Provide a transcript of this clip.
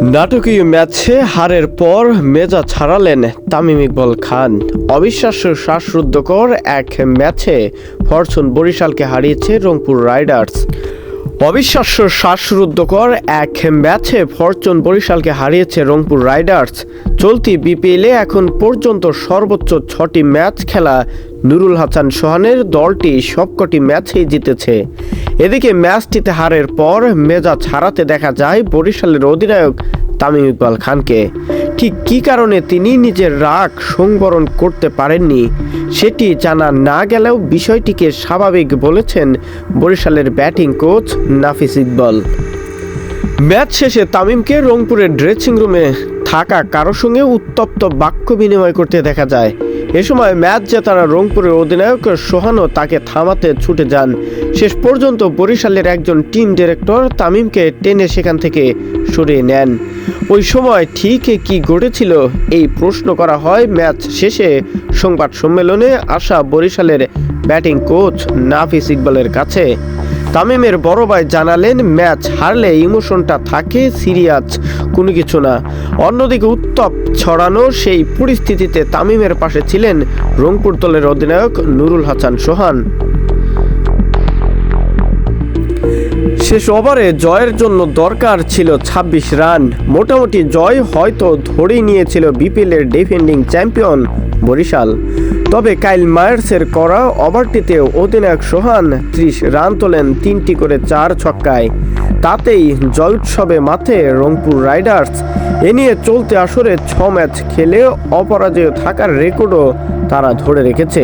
নাটকীয় ম্যাচে হারের পর মেজাজ হারালেন তামিম ইকবাল খান। অবিশ্বাস্য শ্বাসরুদ্ধকর এক ম্যাচে ফরচুন বরিশালকে হারিয়েছে রংপুর রাইডার্স। অবিশ্বাস্য শ্বাসরুদ্ধকর এক ম্যাচে ফরচুন বরিশালকে হারিয়েছে রংপুর রাইডার্স। চলতি বিপিএলে এখন পর্যন্ত সর্বোচ্চ 6টি ম্যাচ খেলা নুরুল হাসান সোহানের দলটি সবকটি ম্যাচেই জিতেছে। এদিকে ম্যাচটিতে হারের পর মেজাজ হারাতে দেখা যায় বরিশালের অধিনায়ক তামিম ইকবাল খানকে। ঠিক কী কারণে তিনি নিজের রাগ সংবরণ করতে পারেননি সেটি জানা না গেলেও বিষয়টিকে স্বাভাবিক বলেছেন বরিশালের ব্যাটিং কোচ নাফিস ইকবাল। ম্যাচ শেষে তামিমকে রংপুরের ড্রেসিং রুমে থাকা কারো সঙ্গে উত্তপ্ত বাক্য বিনিময় করতে দেখা যায়। এ সময় ম্যাচ জেতারা রংপুরের অধিনায়ক সোহানও তাকে থামাতে ছুটে যান। শেষ পর্যন্ত বরিশালের একজন টিম ডিরেক্টর তামিমকে টেনে সেখান থেকে সরিয়ে নেন। ওই সময় ঠিক কী ঘটেছিল এই প্রশ্ন করা হয় ম্যাচ শেষে সংবাদ সম্মেলনে আসা বরিশালের ব্যাটিং কোচ নাফিস ইকবালের কাছে। তামিমের বড় ভাই জানালেন, ম্যাচ হারলে ইমোশনটা থাকে, সিরিয়াস কোনো কিছু না। অন্যদিকে উত্তাপ ছড়ানো সেই পরিস্থিতিতে তামিমের পাশে ছিলেন রংপুর দলের অধিনায়ক নুরুল হাসান সোহান। শেষ ওভারে জয়ের জন্য দরকার ছিল 26 রান। মোটামুটি জয় হয়তো ধরেই নিয়েছিল বিপিএলের ডিফেন্ডিং চ্যাম্পিয়ন বরিশাল। তবে কাইল মায়ার্সের করা ওভারটিতে অধিনায়ক সোহান 30 রান তোলেন 3টি করে 4 ছক্কায়। তাতেই জয় উৎসবে মাঠে রংপুর রাইডার্স। এ নিয়ে চলতি আসরে 6 ম্যাচ খেলে অপরাজেয় থাকার রেকর্ডও তারা ধরে রেখেছে।